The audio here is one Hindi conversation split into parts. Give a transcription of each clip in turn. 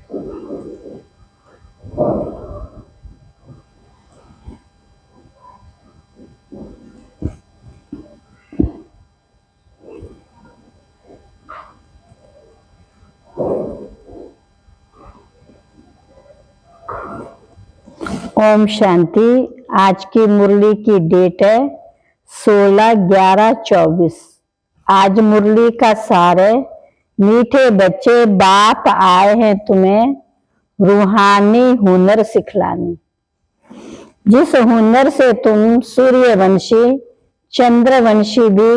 ओम शांति। आज की मुरली की डेट है 16/11/24। आज मुरली का सार है, मीठे बच्चे बाप आए हैं तुम्हें रूहानी हुनर सिखलाने। जिस हुनर से तुम सूर्यवंशी चंद्रवंशी भी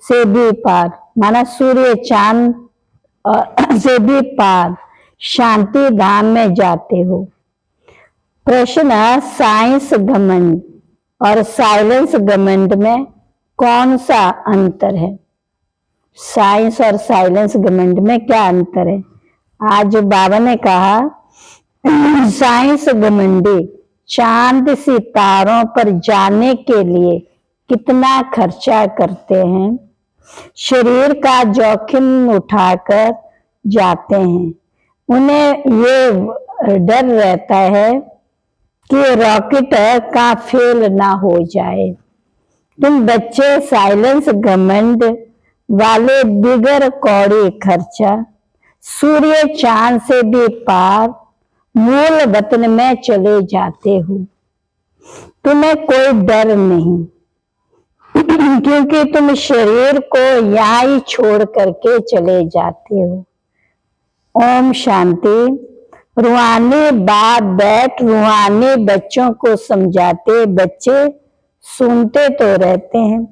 से भी पार, माना सूर्य चांद से भी पार शांति धाम में जाते हो। प्रश्न, साइंस घमंड और साइलेंस घमंड में कौन सा अंतर है? साइंस और साइलेंस घमंड में क्या अंतर है? आज बाबा ने कहा साइंस घमंडी चांद सितारों पर जाने के लिए कितना खर्चा करते हैं, शरीर का जोखिम उठाकर जाते हैं। उन्हें ये डर रहता है कि रॉकेट का फेल ना हो जाए। तुम बच्चे साइलेंस घमंड वाले बिगर कौड़ी खर्चा सूर्य चांद से भी पार मूल वतन में चले जाते हो। तुम्हें कोई डर नहीं क्योंकि तुम शरीर को यहाँ ही छोड़ करके चले जाते हो। ओम शांति। रूहानी बाप बैठ रूहानी बच्चों को समझाते, बच्चे सुनते तो रहते हैं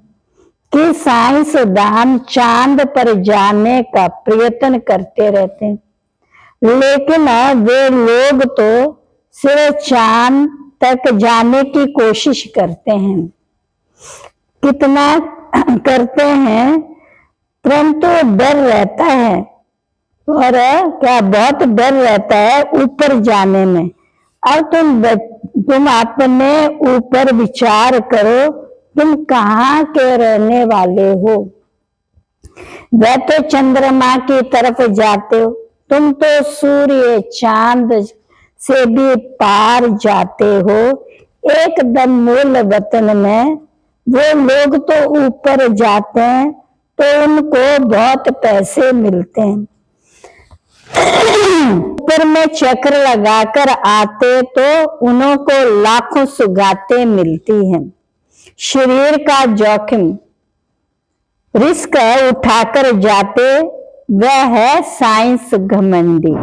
कि साइंसदान चांद पर जाने का प्रयत्न करते रहते हैं, लेकिन वे लोग तो सिर्फ चांद तक जाने की कोशिश करते हैं। कितना करते हैं, परंतु डर रहता है, और क्या बहुत डर रहता है ऊपर जाने में। अब तुम अपने ऊपर विचार करो, तुम कहाँ के रहने वाले हो? वह तो चंद्रमा की तरफ जाते हो, तुम तो सूर्य चांद से भी पार जाते हो। एकदम मूल वतन में वो लोग तो ऊपर जाते हैं तो उनको बहुत पैसे मिलते हैं। ऊपर में चक्र लगाकर आते तो उनको लाखों सुगातें मिलती हैं। शरीर का जोखिम रिस्क उठाकर जाते, वह है साइंस घमंडी।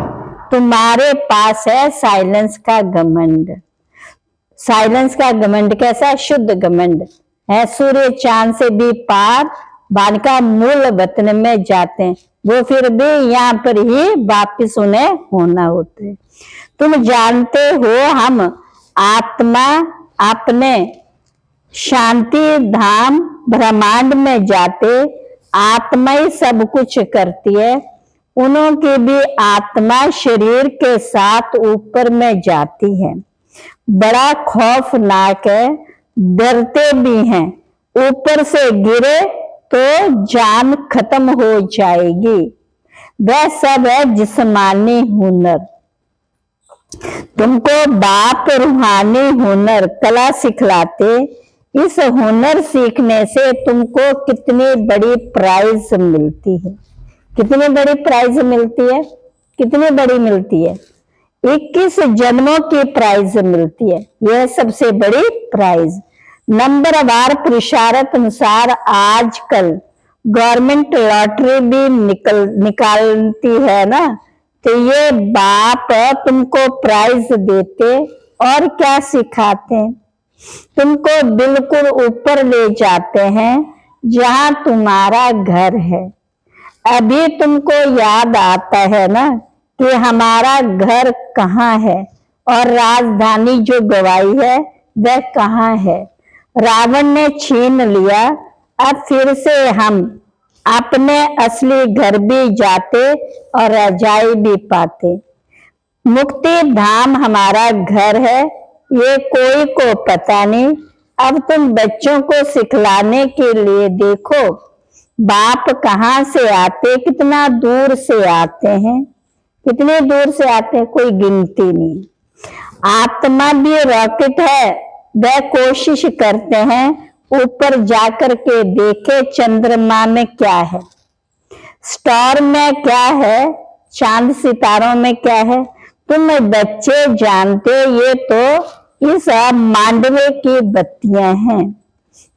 तुम्हारे पास है साइलेंस का घमंड। साइलेंस का घमंड कैसा है? शुद्ध घमंड है। सूर्य चांद से भी पार बालिका मूल वतन में जाते हैं, वो फिर भी यहाँ पर ही वापिस उन्हें होना होता है। तुम जानते हो हम आत्मा अपने शांति धाम ब्रह्मांड में जाते, आत्मा ही सब कुछ करती है। उनकी भी आत्मा शरीर के साथ ऊपर में जाती है। बड़ा खौफनाक है, डरते भी हैं। ऊपर से गिरे तो जान खत्म हो जाएगी। वह सब है जिस्मानी हुनर। तुमको बाप रूहानी हुनर कला सिखलाते। इस हुनर सीखने से तुमको कितनी बड़ी प्राइज मिलती है। कितनी बड़ी प्राइज मिलती है? कितनी बड़ी मिलती है? 21 जन्मों की प्राइज मिलती है। यह सबसे बड़ी प्राइज। नंबरवार पुरुषार्थ अनुसार आजकल गवर्नमेंट लॉटरी भी निकालती है ना, तो ये बाप तुमको प्राइज देते और क्या सिखाते हैं? तुमको बिल्कुल ऊपर ले जाते हैं जहां तुम्हारा घर है। अभी तुमको याद आता है ना कि हमारा घर कहाँ है और राजधानी जो गवाई है वह कहाँ है। रावण ने छीन लिया, अब फिर से हम अपने असली घर भी जाते और रजाई भी पाते। मुक्ति धाम हमारा घर है, ये कोई को पता नहीं। अब तुम बच्चों को सिखलाने के लिए देखो बाप कहाँ से आते, कितना दूर से आते हैं। कितने दूर से आते हैं, कोई गिनती नहीं। आत्मा भी रॉकेट है, वह कोशिश करते हैं ऊपर जाकर के देखे चंद्रमा में क्या है, स्टार में क्या है, चांद सितारों में क्या है। तुम बच्चे जानते, ये तो इस मांडवे की बत्तियां हैं।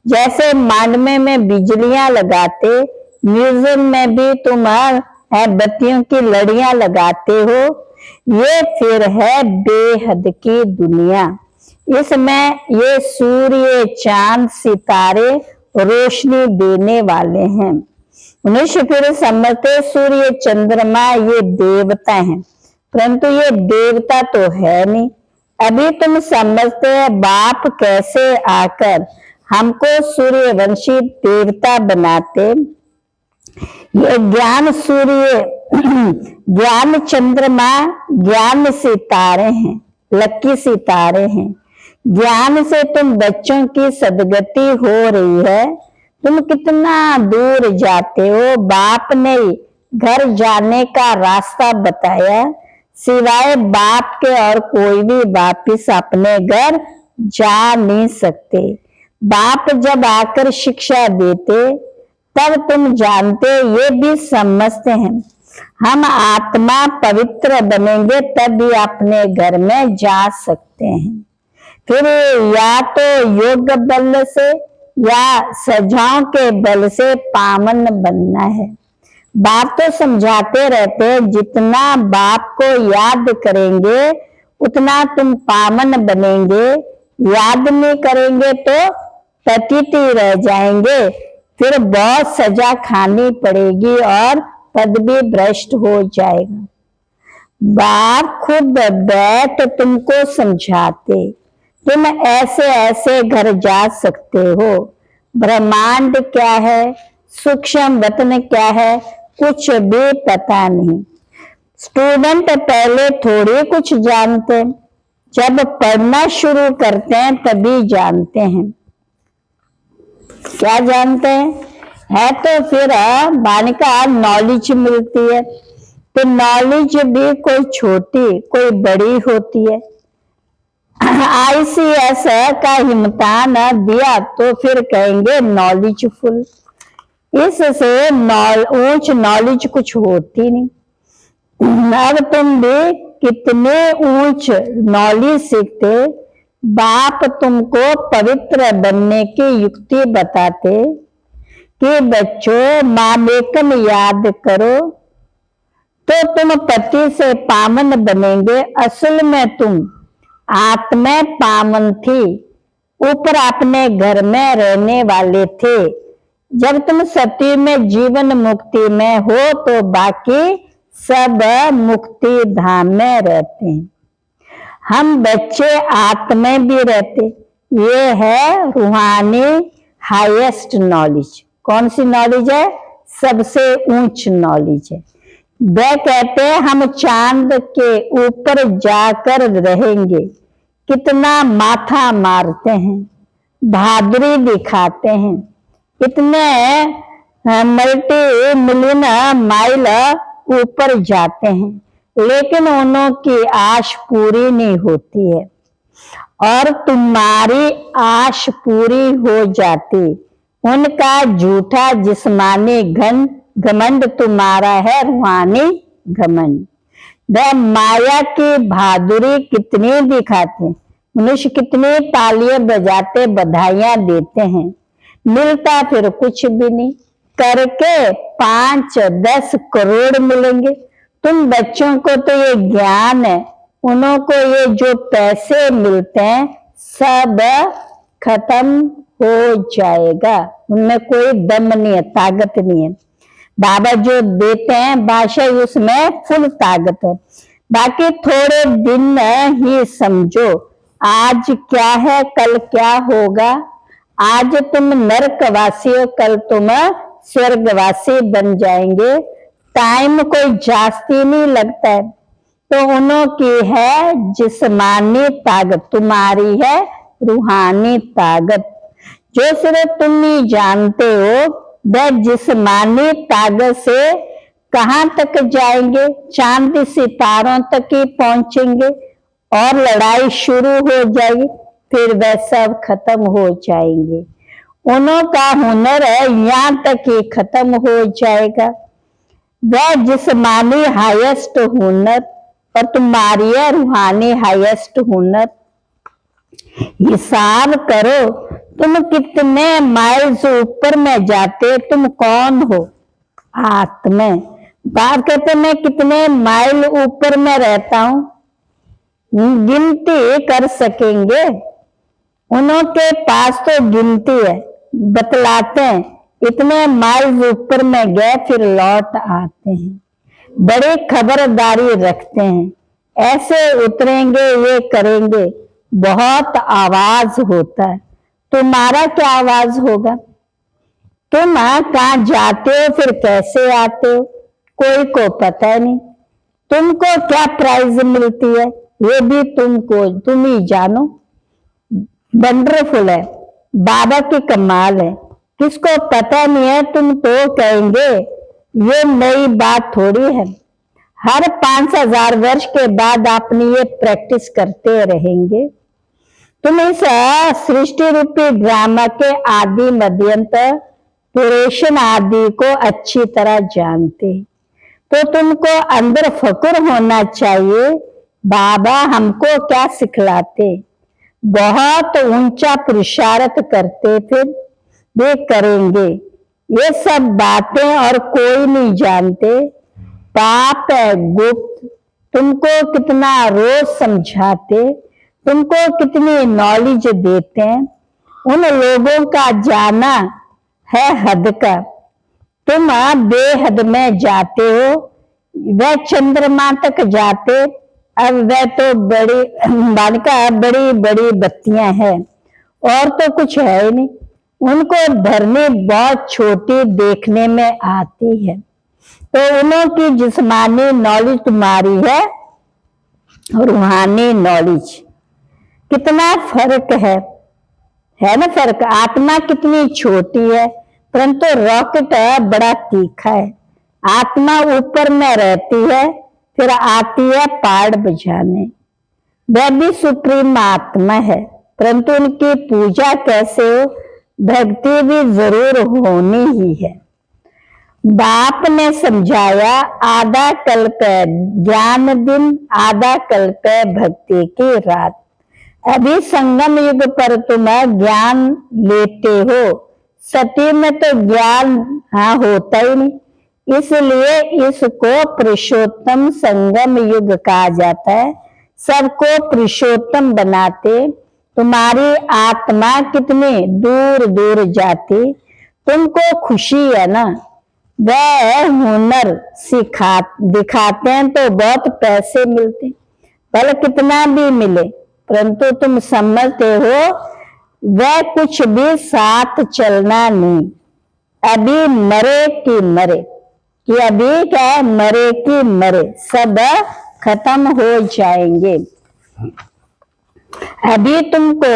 जैसे मांडवे में बिजलियां लगाते, म्यूजियम में भी तुम बत्तियों की लड़ियां लगाते हो। ये फिर है बेहद की दुनिया। इसमें ये सूर्य, चांद, सितारे रोशनी देने वाले हैं। मनुष्य फिर समझते सूर्य, चंद्रमा ये देवता हैं, परंतु ये देवता तो है नहीं। अभी तुम समझते हैं बाप कैसे आकर हमको सूर्यवंशी देवता बनाते। ये ज्ञान सूर्य, ज्ञान चंद्रमा, ज्ञान सितारे हैं, लकी सितारे हैं। ज्ञान से तुम बच्चों की सदगति हो रही है। तुम कितना दूर जाते हो, बाप ने घर जाने का रास्ता बताया। सिवाय बाप के और कोई भी वापिस अपने घर जा नहीं सकते। बाप जब आकर शिक्षा देते तब तुम जानते, ये भी समझते हैं हम आत्मा पवित्र बनेंगे तभी अपने घर में जा सकते हैं। फिर या तो योग बल से या सजाओं के बल से पावन बनना है। बाप तो समझाते रहते हैं, जितना बाप को याद करेंगे उतना तुम पावन बनेंगे। याद नहीं करेंगे तो पतित ही रह जाएंगे, फिर बहुत सजा खानी पड़ेगी और पद भी भ्रष्ट हो जाएगा। बाप खुद बैठ तुमको समझाते, तुम ऐसे ऐसे घर जा सकते हो। ब्रह्मांड क्या है, सूक्ष्म वतन क्या है, कुछ भी पता नहीं। स्टूडेंट पहले थोड़ी कुछ जानते, जब पढ़ना शुरू करते हैं तभी जानते हैं। क्या जानते हैं? है तो फिर बानी का नॉलेज मिलती है। तो नॉलेज भी कोई छोटी कोई बड़ी होती है। ICS का इम्तिहान दिया तो फिर कहेंगे नॉलेजफुल। इससे ऊंच नॉलेज कुछ होती नहीं। अब तुम भी कितने ऊंच नॉलेज सीखते। बाप तुमको पवित्र बनने की युक्ति बताते कि बच्चों मामेकम याद करो तो तुम पति से पावन बनेंगे। असल में तुम आत्मा पावन थी, ऊपर अपने घर में रहने वाले थे। जब तुम सती में जीवन मुक्ति में हो तो बाकी सब मुक्ति धाम में रहते हैं। हम बच्चे आत्मा भी रहते। ये है रूहानी हाईएस्ट नॉलेज। कौन सी नॉलेज है? सबसे ऊंच नॉलेज है। वह कहते हैं हम चांद के ऊपर जाकर रहेंगे। कितना माथा मारते हैं, बहादुरी दिखाते हैं, इतने मल्टी मिलियन माइल ऊपर जाते हैं, लेकिन उन्हों की आश पूरी नहीं होती है। और तुम्हारी आश पूरी हो जाती। उनका झूठा जिस्मानी घमंड तुम्हारा है रूहानी घमंड। वह माया की बहादुरी कितनी दिखाते। मनुष्य कितनी तालियां बजाते, बधाइयां देते हैं, मिलता फिर कुछ भी नहीं। करके 5-10 करोड़ मिलेंगे। तुम बच्चों को तो ये ज्ञान है, उन्हों को ये जो पैसे मिलते हैं सब खत्म हो जाएगा। उनमें कोई दम नहीं है, ताकत नहीं है। बाबा जो देते हैं बादशाह उसमें फुल ताकत है। बाकी थोड़े दिन ही समझो, आज क्या है कल क्या होगा। आज तुम नरकवासी हो, कल तुम स्वर्गवासी बन जाएंगे। टाइम कोई जास्ती नहीं लगता है। तो उन्हों की है जिस्मानी ताकत, तुम्हारी है रूहानी ताकत। जो सिर्फ तुम ही जानते हो, वह जिस्मानी ताकत से कहाँ तक जाएंगे? चांद सितारों तक ही पहुंचेंगे और लड़ाई शुरू हो जाएगी, फिर वह सब खत्म हो जाएंगे। उन्हों का हुनर है यहाँ तक ही खत्म हो जाएगा। वह जिस्मानी हाईएस्ट हुनर और तुम्हारी है रूहानी हाईएस्ट हुनर। हिसाब करो तुम कितने माइल्स ऊपर में जाते, तुम कौन हो? आत्मा। बाप कहते मैं कितने माइल ऊपर में रहता हूं, गिनती कर सकेंगे? उन्हों के पास तो गिनती है, बतलाते हैं इतने माइल ऊपर में गए फिर लौट आते हैं। बड़ी खबरदारी रखते हैं, ऐसे उतरेंगे ये करेंगे। बहुत आवाज होता है, तुम्हारा क्या आवाज होगा? तुम कहाँ जाते हो फिर कैसे आते हो, कोई को पता नहीं। तुमको क्या प्राइज मिलती है ये भी तुम ही जानो। वंडरफुल है, बाबा की कमाल है, किसको पता नहीं है। तुम तो कहेंगे ये नई बात थोड़ी है, हर 5000 वर्ष के बाद अपनी ये प्रैक्टिस करते रहेंगे। तुम इस सृष्टि रूपी ड्रामा के आदि मध्यंतर ड्यूरेशन आदि को अच्छी तरह जानते, तो तुमको अंदर फक्र होना चाहिए बाबा हमको क्या सिखलाते। बहुत ऊंचा पुरुषार्थ करते फिर वे करेंगे ये सब बातें और कोई नहीं जानते। पाप है गुप्त, तुमको कितना रोज समझाते, तुमको कितनी नॉलेज देते हैं। उन लोगों का जाना है हद का, तुम बेहद में जाते हो। वह चंद्रमा तक जाते, अब वह तो बड़ी बड़ी बत्तियां हैं और तो कुछ है ही नहीं। उनको धरनी बहुत छोटी देखने में आती है, तो उन्हों की जिस्मानी नॉलेज तुम्हारी है रूहानी नॉलेज। कितना फर्क है ना फर्क। आत्मा कितनी छोटी है परंतु रॉकेट है बड़ा तीखा है। आत्मा ऊपर में रहती है फिर आती है पहाड़ बजाने। वह भी सुप्रीम आत्मा है परंतु उनकी पूजा कैसे हो, भक्ति भी जरूर होनी ही है। बाप ने समझाया आधा कल्प है ज्ञान दिन, आधा कल्प है भक्ति की रात। अभी संगम युग पर तुम ज्ञान लेते हो, सती में तो ज्ञान होता ही नहीं, इसलिए इसको पुरुषोत्तम संगम युग कहा जाता है। सबको पुरुषोत्तम बनाते। तुम्हारी आत्मा कितनी दूर दूर जाती, तुमको खुशी है ना। वह हुनर दिखाते हैं तो बहुत पैसे मिलते, भले कितना भी मिले, परंतु तुम समझते हो वह कुछ भी साथ चलना नहीं। अभी मरे कि मरे, कि अभी क्या मरे कि मरे, सब खत्म हो जाएंगे। अभी तुमको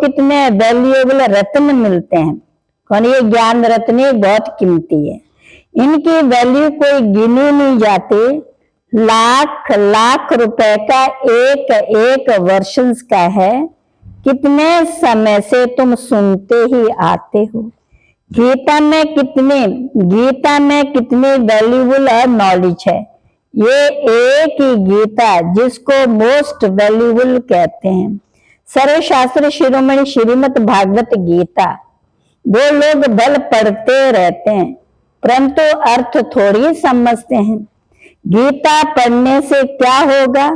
कितने वैल्यूएबल रत्न मिलते हैं। कौन? ये ज्ञान रत्न बहुत कीमती है, इनकी वैल्यू कोई गिनी नहीं जाती। लाख लाख रुपए का एक एक वर्षन्स का है। कितने समय से तुम सुनते ही आते हो। गीता में कितनी वैल्यूबल नॉलेज है। ये एक ही गीता जिसको मोस्ट वैल्यूबल कहते हैं। सर्वशास्त्र शिरोमणि श्रीमद् भागवत गीता वो लोग बल पढ़ते रहते हैं परंतु अर्थ थोड़ी समझते हैं। गीता पढ़ने से क्या होगा?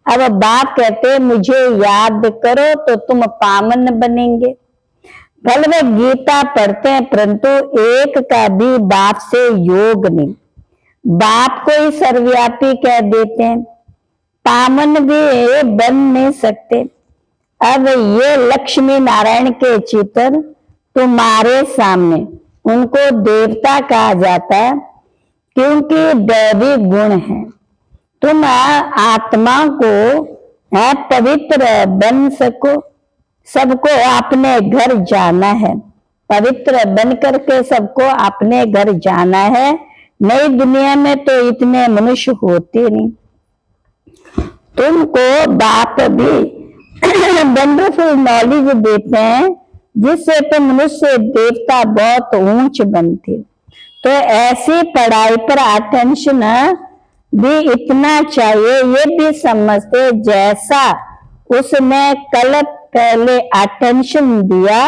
अब बाप कहते मुझे याद करो तो तुम पावन बनेंगे। भले वे गीता पढ़ते हैं परंतु एक का भी बाप से योग नहीं। बाप को ही सर्वव्यापी कह देते हैं, पावन भी बन नहीं सकते। अब ये लक्ष्मी नारायण के चित्र तुम्हारे सामने, उनको देवता कहा जाता है क्योंकि दैवी गुण है। तुम आत्मा को पवित्र बन सको, सबको अपने घर जाना है पवित्र बन करके सबको अपने घर जाना है। नई दुनिया में तो इतने मनुष्य होते नहीं। तुमको बाप भी वंडरफुल नॉलेज देते हैं जिससे तुम मनुष्य देवता बहुत ऊंच बनते। तो ऐसी पढ़ाई पर अटेंशन भी इतना चाहिए, ये भी समझते जैसा उसने कल पहले अटेंशन दिया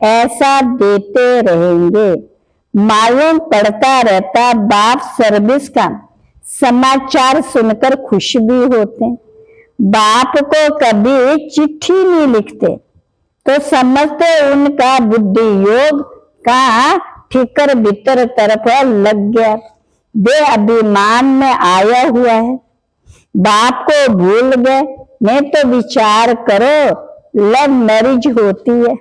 ऐसा देते रहेंगे। मालूम पड़ता रहता बाप सर्विस का समाचार सुनकर खुश भी होते। बाप को कभी चिट्ठी नहीं लिखते तो समझते उनका बुद्धि योग का ठिकर भीतर तरफ लग गया। वे अभिमान में आया हुआ है, बाप को भूल गए। नहीं तो विचार करो लव मैरिज होती है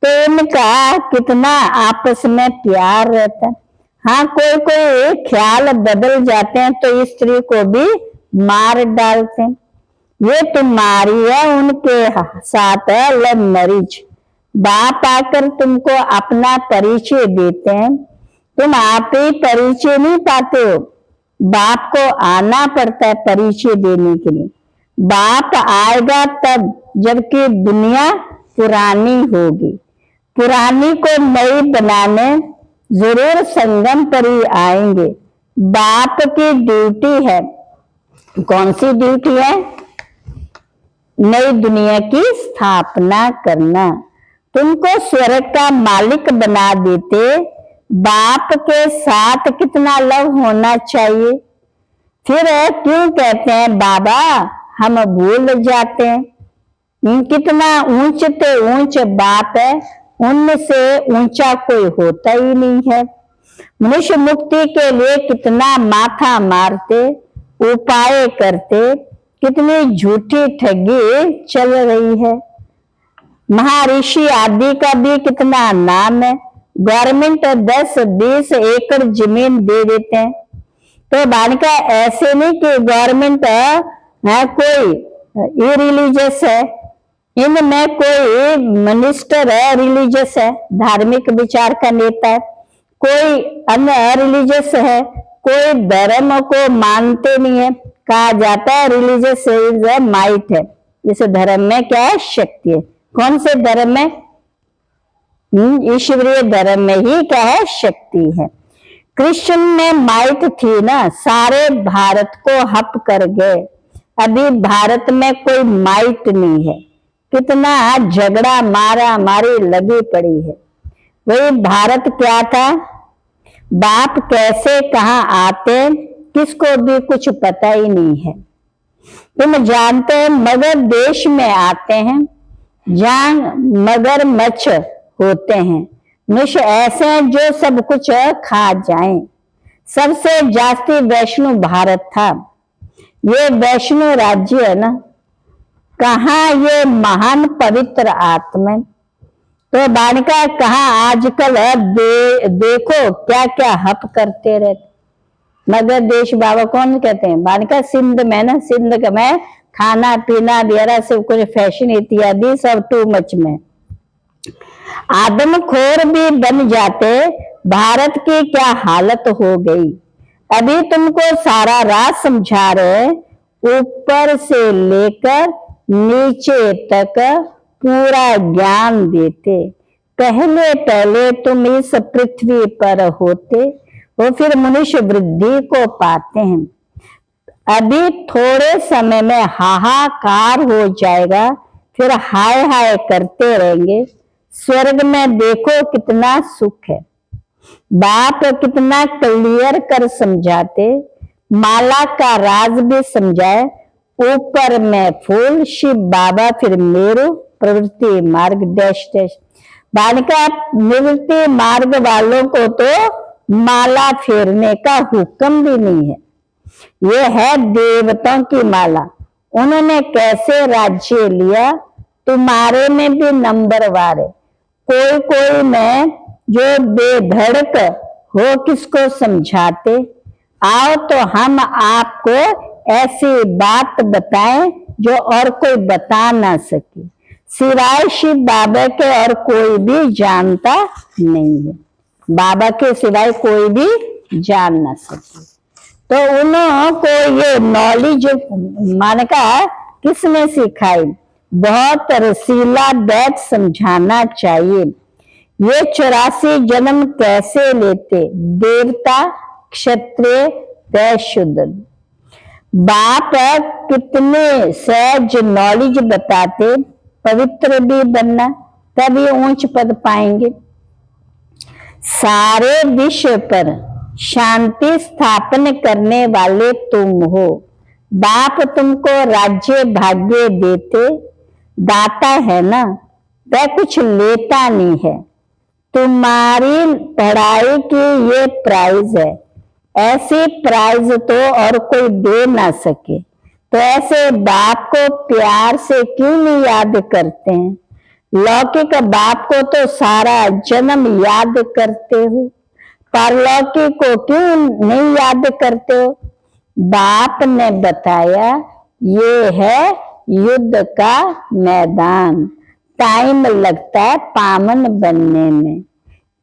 तो इनका कितना आपस में प्यार रहता है। हाँ, कोई कोई ख्याल बदल जाते हैं तो स्त्री को भी मार डालते हैं। ये तुम्हारी है उनके साथ है लव मैरिज। बाप आकर तुमको अपना परिचय देते हैं, तुम आप ही परिचय नहीं पाते हो, बाप को आना पड़ता है परिचय देने के लिए। बाप आएगा तब जबकि दुनिया पुरानी होगी। पुरानी को नई बनाने जरूर संगम पर ही आएंगे। बाप की ड्यूटी है, कौन सी ड्यूटी है? नई दुनिया की स्थापना करना। तुमको स्वर्ग का मालिक बना देते। बाप के साथ कितना लव होना चाहिए। फिर क्यों कहते हैं बाबा हम भूल जाते हैं। कितना ऊंच ते ऊंच बाप है, उनसे ऊंचा कोई होता ही नहीं है। मनुष्य मुक्ति के लिए कितना माथा मारते, उपाय करते, कितनी झूठी ठगी चल रही है। महर्षि आदि का भी कितना नाम है। गवर्नमेंट 10-20 एकड़ जमीन दे देते हैं तो बालिका ऐसे नहीं कि गवर्नमेंट है कोई इरिलीजियस है, इनमें कोई मिनिस्टर है रिलीजियस है, धार्मिक विचार का नेता है, कोई अन्य रिलीजियस है, कोई धर्म को मानते नहीं है। कहा जाता है रिलीजियस इज अ माइट है, इस धर्म में क्या है? शक्ति है। कौन से धर्म में? ईश्वरीय धर्म में ही क्या है? शक्ति है। कृष्ण में माइट थी ना, सारे भारत को हप कर गए। अभी भारत में कोई माइट नहीं है, कितना झगड़ा मारा मारी लगी पड़ी है। वही भारत क्या था? बाप कैसे कहाँ आते किसको भी कुछ पता ही नहीं है। तुम जानते हैं मगर देश में आते हैं जहाँ मगरमच्छ होते हैं। मनुष्य ऐसे हैं जो सब कुछ खा जाएं। सबसे जास्ती वैष्णो भारत था। ये वैष्णो राज्य है ना, कहाँ ये महान पवित्र आत्मा। तो बालिका कहाँ आजकल देखो क्या क्या हप करते रहते। मगर देश बाबा कौन कहते हैं? बालिका सिंध में ना, सिंध में खाना पीना वगैरह सब कुछ फैशन इत्यादि सब टू मच में। आदमखोर भी बन जाते। भारत की क्या हालत हो गई। अभी तुमको सारा राज समझा रहे, ऊपर से लेकर नीचे तक पूरा ज्ञान देते। पहले पहले तुम इस पृथ्वी पर होते वो फिर मनुष्य वृद्धि को पाते हैं। अभी थोड़े समय में हाहाकार हो जाएगा, फिर हाय हाय करते रहेंगे। स्वर्ग में देखो कितना सुख है। बाप कितना क्लियर कर समझाते, माला का राज भी समझाए। ऊपर में फूल शिव बाबा, फिर मेरु प्रवृत्ति मार्ग डैश डैश। बालिका निवृत्ति मार्ग वालों को तो माला फेरने का हुक्म भी नहीं है। ये है देवताओं की माला। उन्होंने कैसे राज्य लिया, तुम्हारे में भी नंबरवार है। कोई कोई में जो बेधड़क हो किसको समझाते। आओ तो हम आपको ऐसी बात बताएं जो और कोई बता ना सके। सिवाय शिव बाबा के और कोई भी जानता नहीं है। बाबा के सिवाय कोई भी जान ना सके। तो उनको ये नॉलेज मान का किसने सिखाई? बहुत रसीला वैद समझाना चाहिए। ये 84 जन्म कैसे लेते? देवता, क्षत्रिय, वैश्य, शूद्र। बाप कितने सहज नॉलेज बताते, पवित्र भी बनना तभी ऊंच पद पाएंगे। सारे विश्व पर शांति स्थापन करने वाले तुम हो। बाप तुमको राज्य भाग्य देते, दाता है ना, वह कुछ लेता नहीं है। तुम्हारी पढ़ाई की ये प्राइज है, ऐसी प्राइज तो और कोई दे ना सके। तो ऐसे बाप को प्यार से क्यों नहीं याद करते हैं? लौकिक बाप को तो सारा जन्म याद करते हो, परलौकिक को क्यों नहीं याद करते हो? बाप ने बताया ये है युद्ध का मैदान, टाइम लगता है पावन बनने में,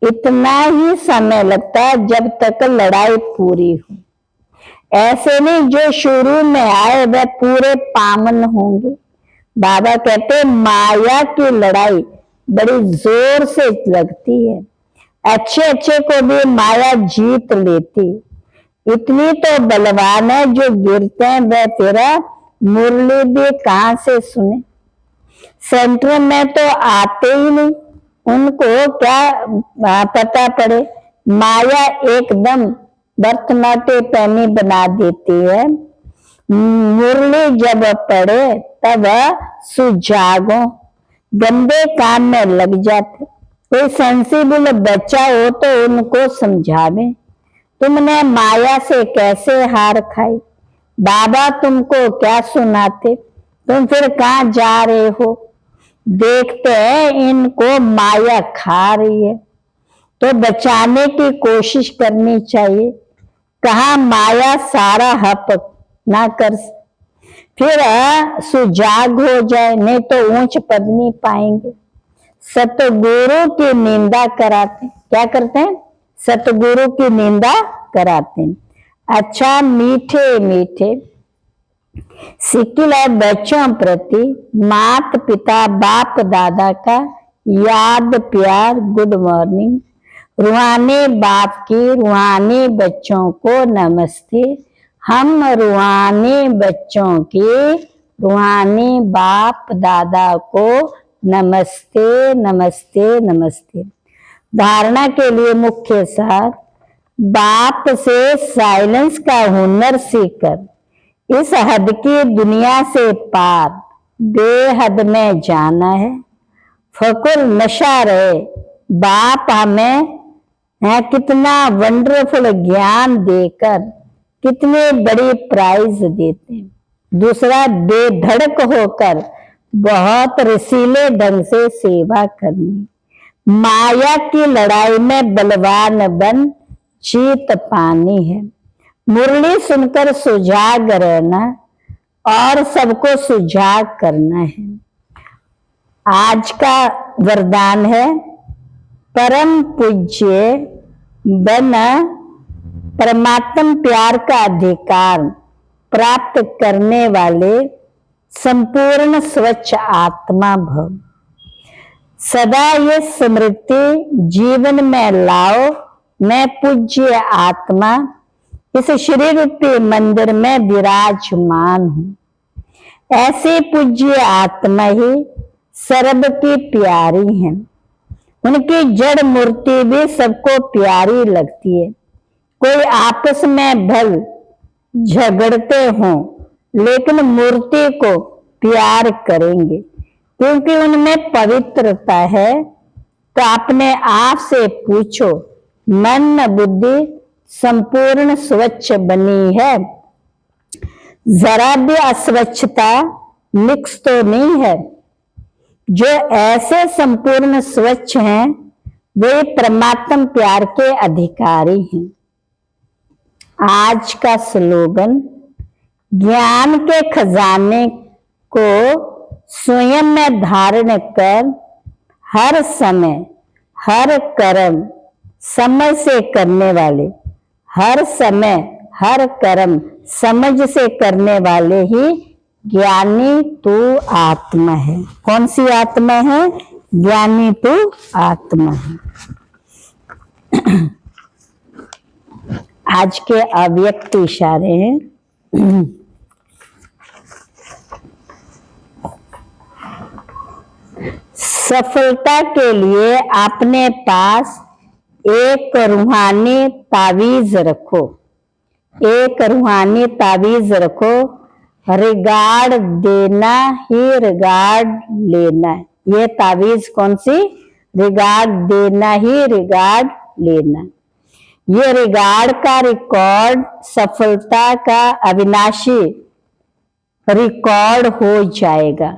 इतना ही समय लगता है जब तक लड़ाई पूरी हो। ऐसे नहीं जो शुरू में आए वह पूरे पावन होंगे। बाबा कहते माया की लड़ाई बड़ी जोर से लगती है, अच्छे अच्छे को भी माया जीत लेती। इतनी तो बलवान है जो गिरते हैं वह तेरा मुरली भी कहां से सुने। सेंटर में तो आते ही नहीं, उनको क्या पता पड़े। माया एकदम भरतनाट्य पैनी बना देती है। मुरली जब पड़े तब सुजागो, गंदे काम में लग जाते। कोई सेंसिबल बच्चा हो तो उनको समझावे, तुमने माया से कैसे हार खाई, बाबा तुमको क्या सुनाते, तुम फिर कहाँ जा रहे हो। देखते हैं इनको माया खा रही है तो बचाने की कोशिश करनी चाहिए। कहा माया सारा हप ना कर, फिर सुजाग हो जाए, नहीं तो ऊंच पद नहीं पाएंगे। सतगुरु की निंदा कराते, क्या करते हैं? सतगुरु की निंदा कराते हैं। अच्छा मीठे मीठे सिकिला बच्चों प्रति माता पिता बाप दादा का याद प्यार, गुड मॉर्निंग। रूहानी बाप की रूहानी बच्चों को नमस्ते। हम रूहानी बच्चों की रूहानी बाप दादा को नमस्ते नमस्ते नमस्ते। धारणा के लिए मुख्य सार, बाप से साइलेंस का हुनर सीखकर इस हद की दुनिया से पार बेहद में जाना है। फकुर नशा रहे, बाप हमें है कितना वंडरफुल ज्ञान देकर कितनी बड़ी प्राइज देते हैं। दूसरा, बेधड़क होकर बहुत रसीले ढंग से सेवा करनी। माया की लड़ाई में बलवान बन जीत पानी है। मुरली सुनकर सुजाग रहना और सबको सुजाग करना है। आज का वरदान है, परम पूज्य बन परमात्म प्यार का अधिकार प्राप्त करने वाले संपूर्ण स्वच्छ आत्मा भव। सदा ये स्मृति जीवन में लाओ, मैं पूज्य आत्मा इस शरीर रूपी मंदिर में विराजमान हूं। ऐसी पूज्य आत्मा ही सर्व की प्यारी है। उनकी जड़ मूर्ति भी सबको प्यारी लगती है। कोई आपस में भल झगड़ते हों लेकिन मूर्ति को प्यार करेंगे क्योंकि उनमें पवित्रता है। तो अपने आप से पूछो, मन बुद्धि संपूर्ण स्वच्छ बनी है, जरा भी अस्वच्छता मिक्स तो नहीं है। जो ऐसे संपूर्ण स्वच्छ हैं वे परमात्म प्यार के अधिकारी हैं। आज का स्लोगन, ज्ञान के खजाने को स्वयं में धारण कर, हर समय हर कर्म समझ से करने वाले, हर समय हर कर्म समझ से करने वाले ही ज्ञानी तू आत्मा है। कौन सी आत्मा है? ज्ञानी तू आत्मा है। आज के अव्यक्त इशारे हैं। सफलता के लिए अपने पास एक रूहानी तावीज रखो, एक रूहानी तावीज रखो। रिगार्ड देना ही रिगार्ड लेना है। ये तावीज कौन सी? रिगार्ड देना ही रिगार्ड लेना। ये रिगार्ड का रिकॉर्ड सफलता का अविनाशी रिकॉर्ड हो जाएगा।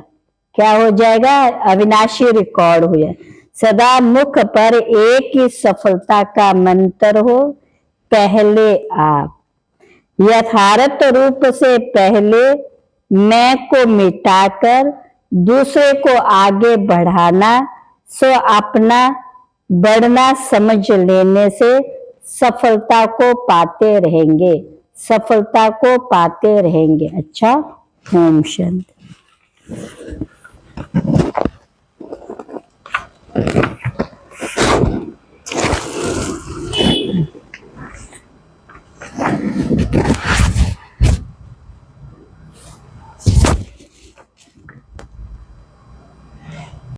क्या हो जाएगा? अविनाशी रिकॉर्ड हो जाए। सदा मुख पर एक ही सफलता का मंत्र हो, पहले आप। यथार्थ रूप से पहले मैं को मिटाकर दूसरे को आगे बढ़ाना, सो अपना बढ़ना समझ लेने से सफलता को पाते रहेंगे, सफलता को पाते रहेंगे। अच्छा, ओम शांति।